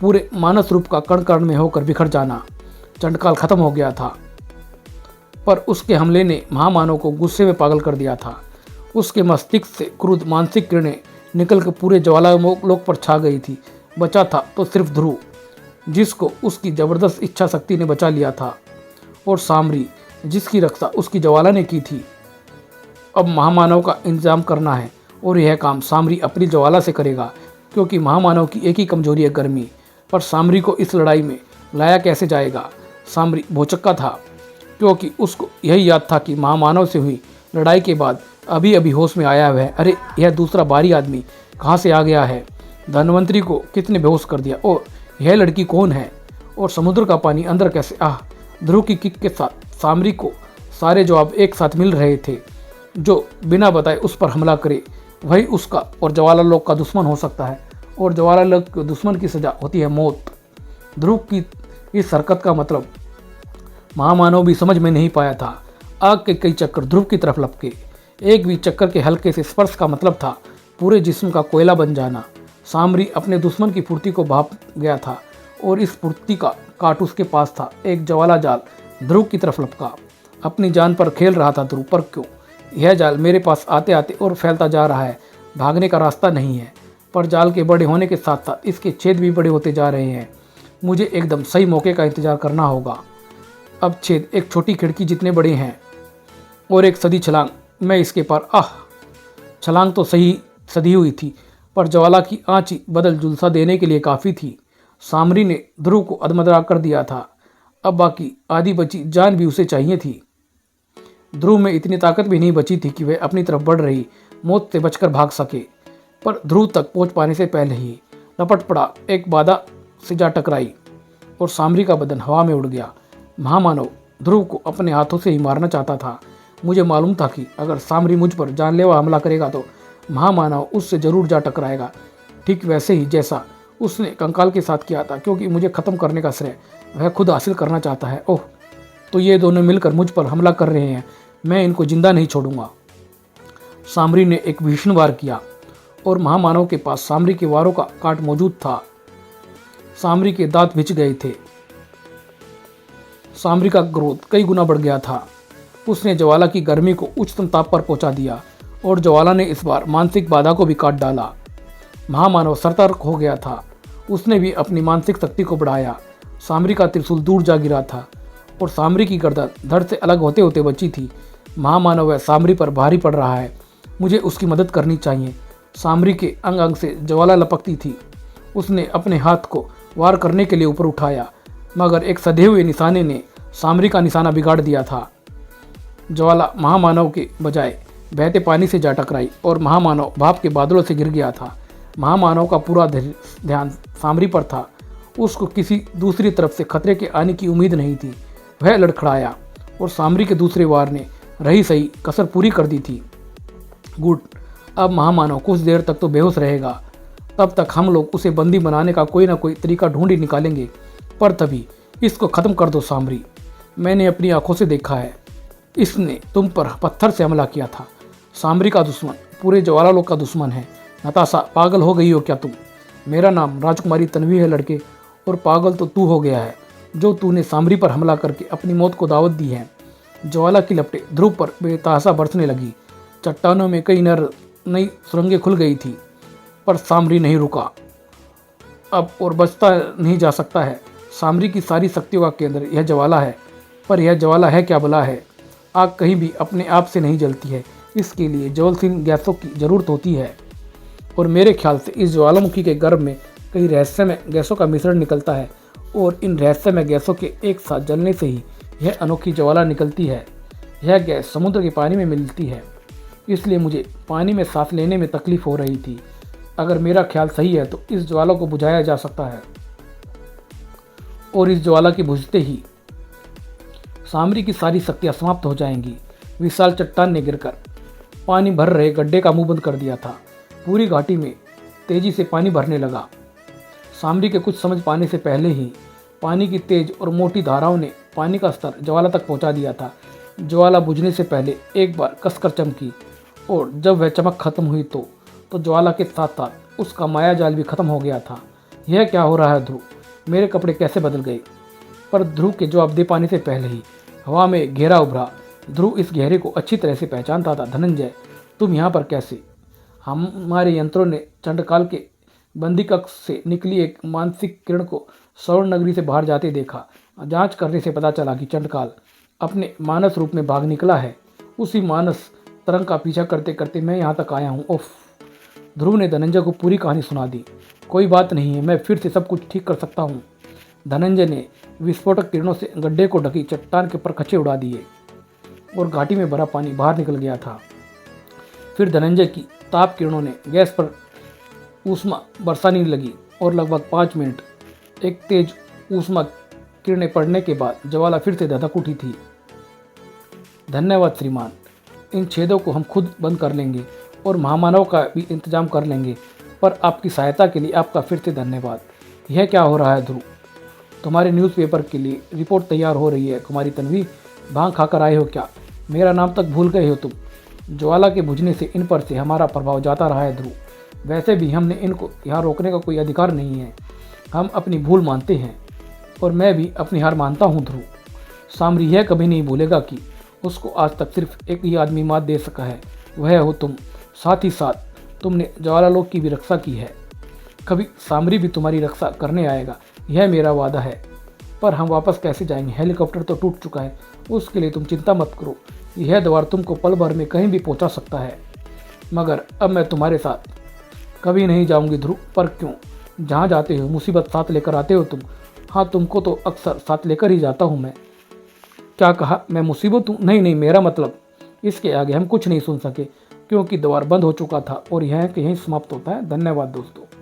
पूरे मानस रूप का कण कण में होकर बिखर जाना। चंडकाल खत्म हो गया था, पर उसके हमले ने महामानव को गुस्से में पागल कर दिया था। उसके मस्तिष्क से क्रुद्ध मानसिक किरणें निकलकर पूरे ज्वालालोक पर छा गई थी। बचा था तो सिर्फ ध्रुव, जिसको उसकी जबरदस्त इच्छा शक्ति ने बचा लिया था, और सामरी, जिसकी रक्षा उसकी ज्वाला ने की थी। अब महामानव का इंतजाम करना है, और यह काम सामरी अपनी ज्वाला से करेगा, क्योंकि महामानव की एक ही कमजोरी है, गर्मी। पर सामरी को इस लड़ाई में लाया कैसे जाएगा? सामरी भौचक्का था, क्योंकि उसको यही याद था कि महामानव से हुई लड़ाई के बाद अभी अभी होश में आया हुआ है। अरे, यह दूसरा बारी आदमी कहाँ से आ गया है? धनवंतरी को कितने बेहोश कर दिया? और यह लड़की कौन है? और समुद्र का पानी अंदर कैसे? ध्रुव की किक के साथ सामरी को सारे जवाब एक साथ मिल रहे थे। जो बिना बताए उस पर हमला करे, वही उसका और ज्वालालोक का दुश्मन हो सकता है, और ज्वालालोक के दुश्मन की सजा होती है मौत। ध्रुव की इस हरकत का मतलब महामानव भी समझ में नहीं पाया था। आग के कई चक्कर ध्रुव की तरफ लपके। एक भी चक्कर के हल्के से स्पर्श का मतलब था पूरे जिस्म का कोयला बन जाना। सामरी अपने दुश्मन की फुर्ती को भाप गया था, और इस फुर्ती का काट उसके पास था। एक ज्वाला जाल ध्रुव की तरफ लपका। अपनी जान पर खेल रहा था ध्रुव, पर क्यों? यह जाल मेरे पास आते आते और फैलता जा रहा है। भागने का रास्ता नहीं है, पर जाल के बड़े होने के साथ साथ इसके छेद भी बड़े होते जा रहे हैं। मुझे एकदम सही मौके का इंतजार करना होगा। अब छेद एक छोटी खिड़की जितने बड़े हैं, और एक सदी छलांग मैं इसके पार। छलांग तो सही सदी हुई थी, पर ज्वाला की आँच ही बदल जुलसा देने के लिए काफ़ी थी। सामरी ने ध्रुव को अधमरा कर दिया था। अब बाकी आधी बची जान भी उसे चाहिए थी। ध्रुव में इतनी ताकत भी नहीं बची थी कि वह अपनी तरफ बढ़ रही मौत से बचकर भाग सके, पर ध्रुव तक पहुंच पाने से पहले ही लपट पड़ा एक बाधा से जा टकराई और सामरी का बदन हवा में उड़ गया। महामानव ध्रुव को अपने हाथों से ही मारना चाहता था। मुझे मालूम था कि अगर सामरी मुझ पर जानलेवा हमला करेगा तो महामानव उससे जरूर जा टकराएगा, ठीक वैसे ही जैसा उसने कंकाल के साथ किया था, क्योंकि मुझे ख़त्म करने का श्रेय वह खुद हासिल करना चाहता है। ओह, तो ये दोनों मिलकर मुझ पर हमला कर रहे हैं, मैं इनको जिंदा नहीं छोड़ूंगा। सामरी ने एक भीषण वार किया और महामानव के पास सामरी के वारों का काट मौजूद था। सामरी के दांत भिंच गए थे। सामरी का क्रोध कई गुना बढ़ गया था। उसने ज्वाला की गर्मी को उच्चतम ताप पर पहुंचा दिया और ज्वाला ने इस बार मानसिक बाधा को भी काट डाला। महामानव सतर्क हो गया था। उसने भी अपनी मानसिक शक्ति को बढ़ाया। सामरी का त्रिशूल दूर जा गिरा था और सामरी की गर्दन धड़ से अलग होते होते बची थी। महामानव वह सामरी पर भारी पड़ रहा है, मुझे उसकी मदद करनी चाहिए। सामरी के अंग अंग से ज्वाला लपकती थी। उसने अपने हाथ को वार करने के लिए ऊपर उठाया, मगर एक सधे हुए निशाने ने सामरी का निशाना बिगाड़ दिया था। ज्वाला महामानव के बजाय बहते पानी से जा टकराई और महामानव भाप के बादलों से गिर गया था। महामानव का पूरा ध्यान सामरी पर था। उसको किसी दूसरी तरफ से खतरे के आने की उम्मीद नहीं थी। वह लड़खड़ाया और सामरी के दूसरे वार ने रही सही कसर पूरी कर दी थी। गुड, अब महामानव कुछ देर तक तो बेहोश रहेगा। तब तक हम लोग उसे बंदी बनाने का कोई ना कोई तरीका ढूंढ ही निकालेंगे। पर तभी इसको ख़त्म कर दो सामरी। मैंने अपनी आंखों से देखा है, इसने तुम पर पत्थर से हमला किया था। सामरी का दुश्मन पूरे ज्वाला लोक का दुश्मन है। नताशा, पागल हो गई हो क्या तुम? मेरा नाम राजकुमारी तन्वी है लड़के, और पागल तो तू हो गया है जो तूने सामरी पर हमला करके अपनी मौत को दावत दी है। ज्वाला की लपटें ध्रुव पर बेतहाशा बरसने लगी। चट्टानों में कई नई सुरंगें खुल गई थी, पर सामरी नहीं रुका अब और बचता नहीं जा सकता है। सामरी की सारी शक्तियों का केंद्र यह ज्वाला है, पर यह ज्वाला है क्या भला है? आग कहीं भी अपने आप से नहीं जलती है, इसके लिए ज्वलनशील गैसों की जरूरत होती है। और मेरे ख्याल से इस ज्वालामुखी के गर्भ में कई रहस्यमय गैसों का मिश्रण निकलता है और इन रहस्यमय गैसों के एक साथ जलने से ही यह अनोखी ज्वाला निकलती है। यह गैस समुद्र के पानी में मिलती है, इसलिए मुझे पानी में सांस लेने में तकलीफ हो रही थी। अगर मेरा ख्याल सही है तो इस ज्वाला को बुझाया जा सकता है और इस ज्वाला के बुझते ही सामरी की सारी शक्तियाँ समाप्त हो जाएंगी। विशाल चट्टान ने गिरकर पानी भर रहे गड्ढे का मुंह बंद कर दिया था। पूरी घाटी में तेजी से पानी भरने लगा। सामरी के कुछ समझ पाने से पहले ही पानी की तेज और मोटी धाराओं ने पानी का स्तर ज्वाला तक पहुंचा दिया था। ज्वाला बुझने से पहले एक बार कसकर चमकी और जब वह चमक खत्म हुई तो ज्वाला के साथ साथ उसका माया जाल भी खत्म हो गया था। यह क्या हो रहा है ध्रुव? मेरे कपड़े कैसे बदल गए? पर ध्रुव के जवाब दे पाने से पहले ही हवा में घेरा उभरा। ध्रुव इस घेरे को अच्छी तरह से पहचानता था। धनंजय, तुम यहाँ पर कैसे? हमारे यंत्रों ने चंडकाल के बंदी कक्ष से निकली एक मानसिक किरण को स्वर्ण नगरी से बाहर जाते देखा। जांच करने से पता चला कि चंडकाल अपने मानस रूप में भाग निकला है। उसी मानस तरंग का पीछा करते करते मैं यहाँ तक आया हूँ। उफ! ध्रुव ने धनंजय को पूरी कहानी सुना दी। कोई बात नहीं है, मैं फिर से सब कुछ ठीक कर सकता हूँ। धनंजय ने विस्फोटक किरणों से गड्ढे को ढकी चट्टान के परखचे उड़ा दिए और घाटी में भरा पानी बाहर निकल गया था। फिर धनंजय की ताप किरणों ने गैस पर ऊष्मा बरसाने लगी और लगभग 5 मिनट एक तेज ऊष्मा किरणें पड़ने के बाद ज्वाला फिर से धधक उठी थी। धन्यवाद श्रीमान, इन छेदों को हम खुद बंद कर लेंगे और महामानव का भी इंतजाम कर लेंगे, पर आपकी सहायता के लिए आपका फिर से धन्यवाद। यह क्या हो रहा है ध्रुव? तुम्हारे न्यूज़पेपर के लिए रिपोर्ट तैयार हो रही है। कुमारी तन्वी, भांग खाकर आए हो क्या? मेरा नाम तक भूल गए हो तुम? ज्वाला के बुझने से इन पर से हमारा प्रभाव जाता रहा है ध्रुव। वैसे भी हमने इनको यहाँ रोकने का कोई अधिकार नहीं है। हम अपनी भूल मानते हैं और मैं भी अपनी हार मानता हूँ ध्रुव। सामरी यह कभी नहीं भूलेगा कि उसको आज तक सिर्फ एक ही आदमी मात दे सका है, वह हो तुम। साथ ही साथ तुमने ज्वालालोक की भी रक्षा की है। कभी सामरी भी तुम्हारी रक्षा करने आएगा, यह मेरा वादा है। पर हम वापस कैसे जाएंगे? हेलीकॉप्टर तो टूट चुका है, उसके लिए तुम चिंता मत करो। यह द्वार तुमको पल भर में कहीं भी पहुंचा सकता है। मगर अब मैं तुम्हारे साथ कभी नहीं जाऊंगी ध्रुव। पर क्यों? जहाँ जाते हो मुसीबत साथ लेकर आते हो तुम। हाँ, तुमको तो अक्सर साथ लेकर ही जाता हूँ मैं। क्या कहा? मैं मुसीबत हूँ? नहीं नहीं, मेरा मतलब इसके आगे हम कुछ नहीं सुन सके क्योंकि द्वार बंद हो चुका था और यह कहीं समाप्त होता है। धन्यवाद दोस्तों।